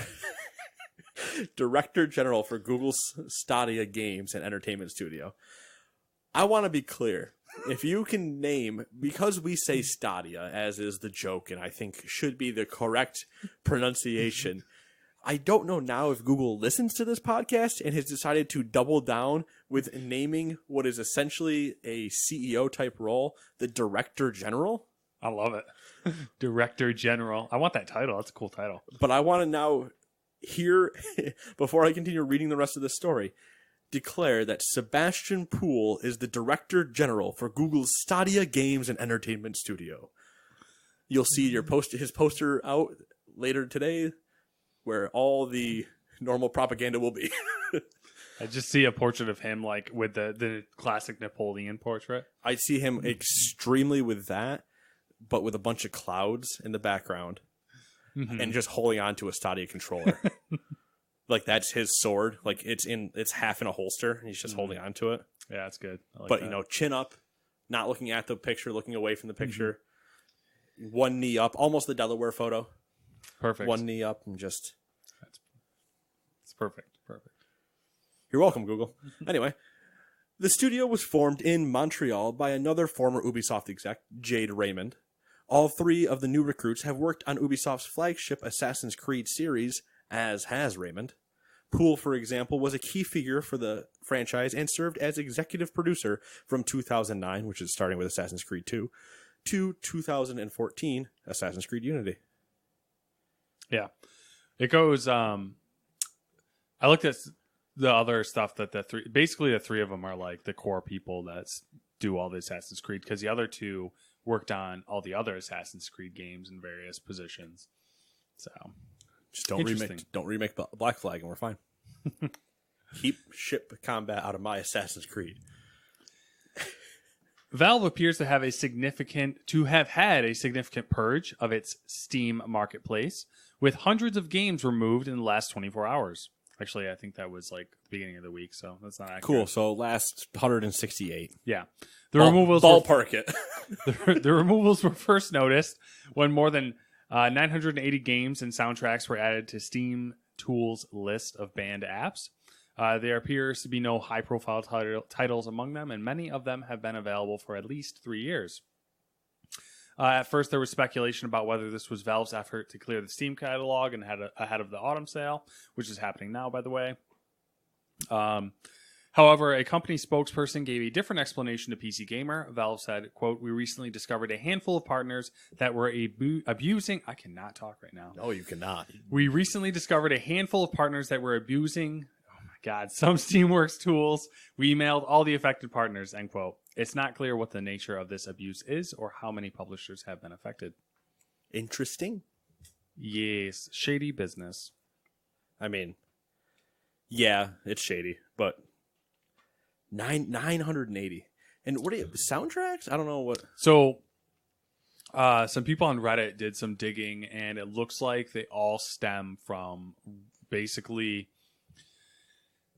Google's Stadia Games and Entertainment Studio. I want to be clear. If you can name, because we say Stadia, as is the joke, and I think should be the correct pronunciation, I don't know now if Google listens to this podcast and has decided to double down with naming what is essentially a CEO type role, the Director General. I love it. Director General. I want that title. That's a cool title. But I want to now hear, before I continue reading the rest of this story, declare that Sebastian Poole is the Director General for Google's Stadia Games and Entertainment Studio. You'll see his poster out later today, where all the normal propaganda will be. I just see a portrait of him, like with the classic Napoleon portrait. I see him extremely with that, but with a bunch of clouds in the background, and just holding on to a Stadia controller. Like that's his sword. Like it's half in a holster, and he's just holding on to it. Yeah, that's good. I like but that. Chin up, not looking at the picture, looking away from the picture. One knee up, almost the Delaware photo. Perfect. One knee up, and just. It's perfect. Perfect. You're welcome, Google. Anyway, the studio was formed in Montreal by another former Ubisoft exec, Jade Raymond. All three of the new recruits have worked on Ubisoft's flagship Assassin's Creed series, as has Raymond. Poole, for example, was a key figure for the franchise and served as executive producer from 2009, which is starting with Assassin's Creed 2, to 2014, Assassin's Creed Unity. Yeah. It goes, I looked at the other stuff that the three of them are like the core people that do all the Assassin's Creed, because the other two worked on all the other Assassin's Creed games in various positions. So just don't remake Black Flag and we're fine. Keep ship combat out of my Assassin's Creed. Valve appears to have had a significant purge of its Steam marketplace, with hundreds of games removed in the last 24 hours. Actually, I think that was like the beginning of the week, so that's not accurate. Cool. So last 168. Yeah. Removals ballpark it. the removals were first noticed when more than 980 games and soundtracks were added to Steam Tools' list of banned apps. There appears to be no high-profile titles among them, and many of them have been available for at least 3 years. At first, there was speculation about whether this was Valve's effort to clear the Steam catalog and ahead of the autumn sale, which is happening now, by the way. However, a company spokesperson gave a different explanation to PC Gamer. Valve said, quote, "We recently discovered a handful of partners that were abusing..." I cannot talk right now. No, you cannot. "We recently discovered a handful of partners that were abusing... God, some Steamworks tools. We emailed all the affected partners," end quote. It's not clear what the nature of this abuse is or how many publishers have been affected. Interesting. Yes, shady business. I mean, yeah, it's shady, but 980. And what are you, soundtracks? I don't know what. So, some people on Reddit did some digging, and it looks like they all stem from basically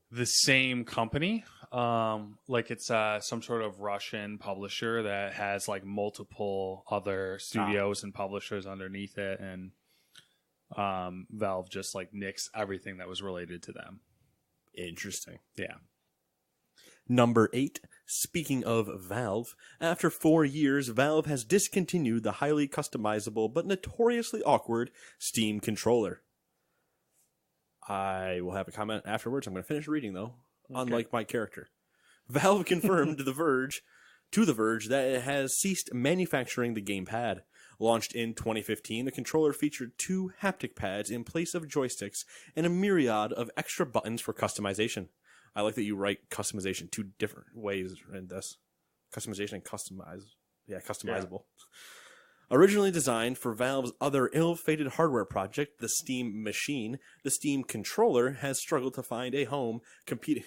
the same company. Like it's some sort of Russian publisher that has like multiple other studios and publishers underneath it, and Valve just like nicks everything that was related to them. Interesting. Yeah. Number 8. Speaking of Valve, after 4 years, Valve has discontinued the highly customizable but notoriously awkward Steam controller. I will have a comment afterwards. I'm going to finish reading, though, unlike my character. Valve confirmed to The Verge that it has ceased manufacturing the gamepad. Launched in 2015, the controller featured 2 haptic pads in place of joysticks and a myriad of extra buttons for customization. I like that you write customization 2 different ways in this. Customization and customize. Yeah, customizable. Yeah. Originally designed for Valve's other ill-fated hardware project, the Steam Machine, the Steam controller has struggled to find a home competing...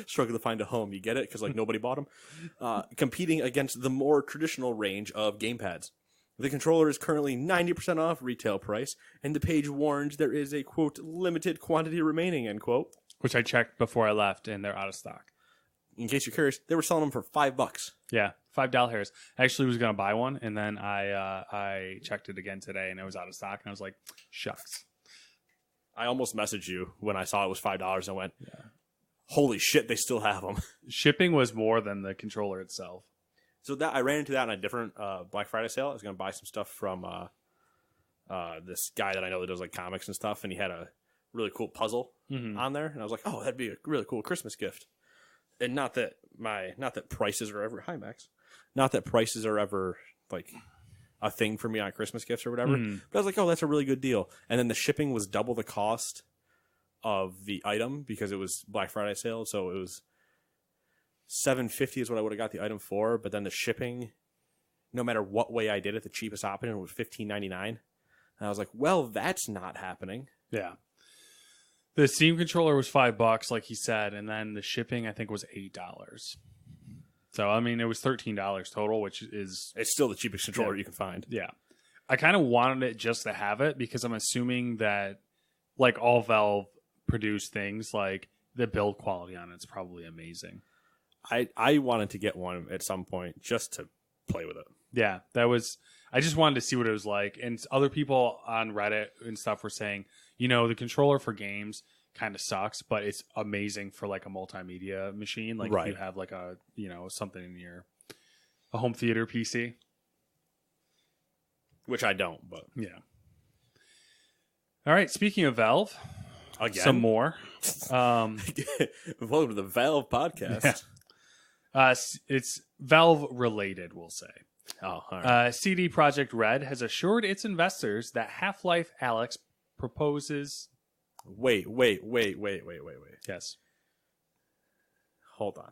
struggled to find a home, you get it? Because like nobody bought them? Competing against the more traditional range of gamepads. The controller is currently 90% off retail price, and the page warns there is a, quote, limited quantity remaining, end quote. Which I checked before I left, and they're out of stock. In case you're curious, they were selling them for $5. Yeah, $5. I actually was going to buy one, and then I checked it again today, and it was out of stock, and I was like, shucks. I almost messaged you when I saw it was $5 and went, holy shit, they still have them. Shipping was more than the controller itself. So that I ran into that on a different Black Friday sale. I was going to buy some stuff from this guy that I know that does like comics and stuff, and he had a really cool puzzle on there, and I was like, oh, that'd be a really cool Christmas gift. And not that prices are ever not that prices are ever like a thing for me on Christmas gifts or whatever. But I was like, oh, that's a really good deal. And then the shipping was double the cost of the item because it was Black Friday sale, so it was $7.50 is what I would have got the item for. But then the shipping, no matter what way I did it, the cheapest option was $15.99. And I was like, well, that's not happening. Yeah. The Steam controller was $5, like he said, and then the shipping I think was $8. So I mean, it was $13 total, which is it's still the cheapest controller you can find. Yeah, I kind of wanted it just to have it because I'm assuming that like all Valve produced things, like the build quality on it's probably amazing. I wanted to get one at some point just to play with it. Yeah, I just wanted to see what it was like, and other people on Reddit and stuff were saying, you know, the controller for games kind of sucks, but it's amazing for like a multimedia machine. Like if you have like a, you know, something in a home theater PC. Which I don't, but. Yeah. All right. Speaking of Valve, again? Some more. Welcome to the Valve podcast. It's Valve related, we'll say. Oh, all right. CD Projekt Red has assured its investors that Half-Life Alyx proposes... Wait. Yes. Hold on.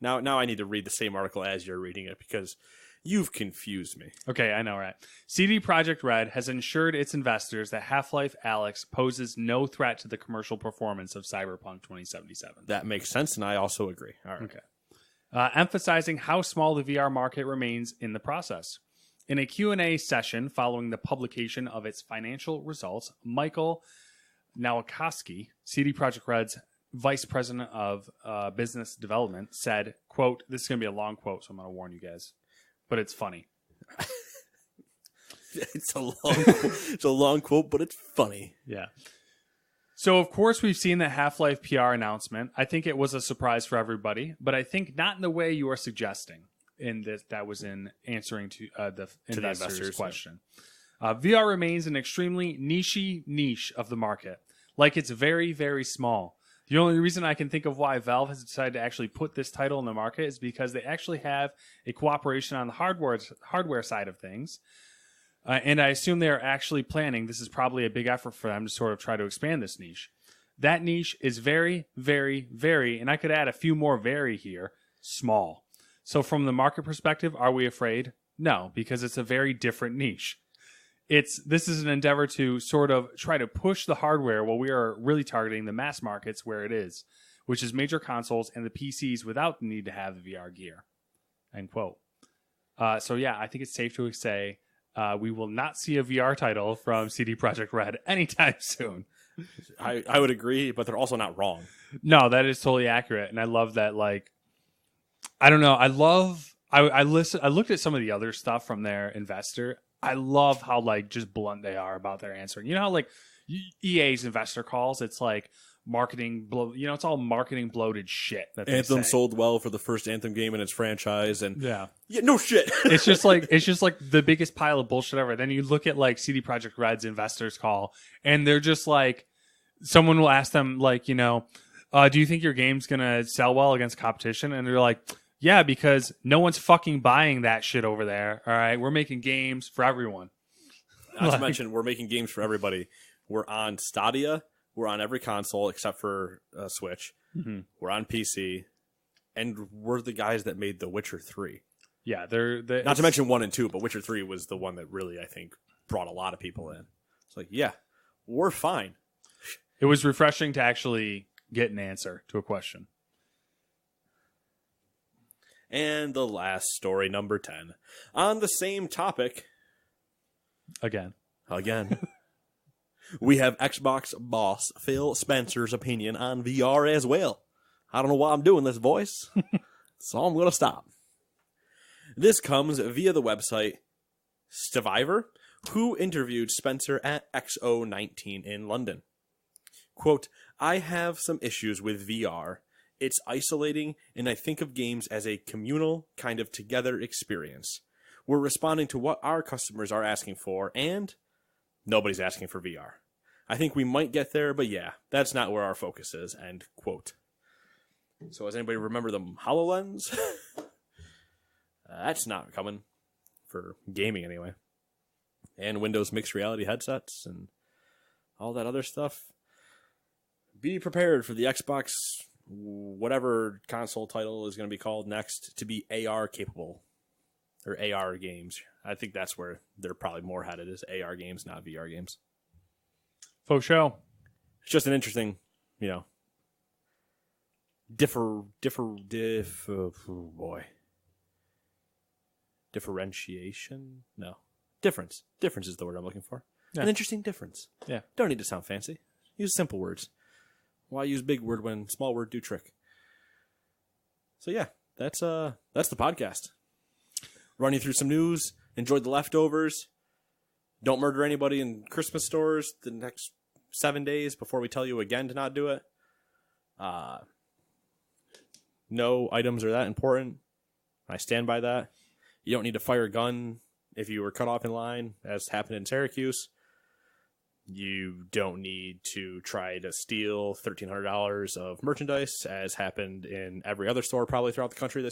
Now I need to read the same article as you're reading it because you've confused me. Okay, I know, right? CD Projekt Red has assured its investors that Half-Life Alyx poses no threat to the commercial performance of Cyberpunk 2077. That makes sense, and I also agree. All right. Okay. Emphasizing how small the VR market remains in the process. In a Q&A session following the publication of its financial results, Michael Nowakowski, CD Projekt Red's vice president of business development, said, quote, this is going to be a long quote, so I'm going to warn you guys, but it's funny. It's a long quote, but it's funny. Yeah. So, of course, we've seen the Half-Life PR announcement. I think it was a surprise for everybody, but I think not in the way you are suggesting in this. That was in answering to the investors' question. VR remains an extremely niche of the market. Like, it's very, very small. The only reason I can think of why Valve has decided to actually put this title in the market is because they actually have a cooperation on the hardware side of things. And I assume they're actually planning, this is probably a big effort for them to sort of try to expand this niche. That niche is very, very, very, and I could add a few more very here, small. So from the market perspective, are we afraid? No, because it's a very different niche. This is an endeavor to sort of try to push the hardware while we are really targeting the mass markets where it is, which is major consoles and the PCs without the need to have the VR gear. End quote. So yeah, I think it's safe to say we will not see a VR title from CD Projekt Red anytime soon. I would agree, but they're also not wrong. No, that is totally accurate, and I love that. Like, I don't know. I looked at some of the other stuff from their investor. I love how like just blunt they are about their answering. You know how like EA's investor calls, it's like marketing, it's all marketing bloated shit. That Anthem sold well for the first Anthem game in its franchise, and yeah, no shit. it's just like the biggest pile of bullshit ever. Then you look at like CD Projekt Red's investors call, and they're just like, someone will ask them like, do you think your game's gonna sell well against competition? And they're like, yeah, because no one's fucking buying that shit over there. All right, we're making games for everyone. Not to mention, we're making games for everybody. We're on Stadia. We're on every console except for Switch. Mm-hmm. We're on PC, and we're the guys that made The Witcher 3. Yeah, they're not to mention 1 and 2, but Witcher 3 was the one that really, I think, brought a lot of people in. It's like, yeah, we're fine. It was refreshing to actually get an answer to a question. And the last story, number 10. On the same topic. Again. We have Xbox boss Phil Spencer's opinion on VR as well. I don't know why I'm doing this voice, so I'm going to stop. This comes via the website Stevivor, who interviewed Spencer at XO19 in London. Quote, I have some issues with VR. It's isolating, and I think of games as a communal, kind of together experience. We're responding to what our customers are asking for, and nobody's asking for VR. I think we might get there, but yeah, that's not where our focus is, end quote. So does anybody remember the HoloLens? That's not coming, for gaming anyway. And Windows mixed reality headsets, and all that other stuff. Be prepared for the Xbox, whatever console title is going to be called next, to be AR capable. Or AR games. I think that's where they're probably more headed, is AR games, not VR games. Faux show. It's just an interesting, differentiation? No. Difference. Difference is the word I'm looking for. Yeah. An interesting difference. Yeah. Don't need to sound fancy. Use simple words. Why use big word when small word do trick? So yeah, that's the podcast. Run you through some news. Enjoyed the leftovers. Don't murder anybody in Christmas stores the next 7 days before we tell you again to not do it. No items are that important. I stand by that. You don't need to fire a gun if you were cut off in line, as happened in Syracuse. You don't need to try to steal $1,300 of merchandise, as happened in every other store probably throughout the country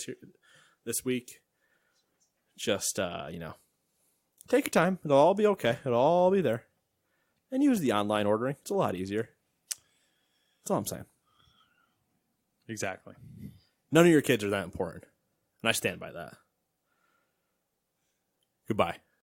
this week. Just, take your time. It'll all be okay. It'll all be there. And use the online ordering. It's a lot easier. That's all I'm saying. Exactly. None of your kids are that important. And I stand by that. Goodbye.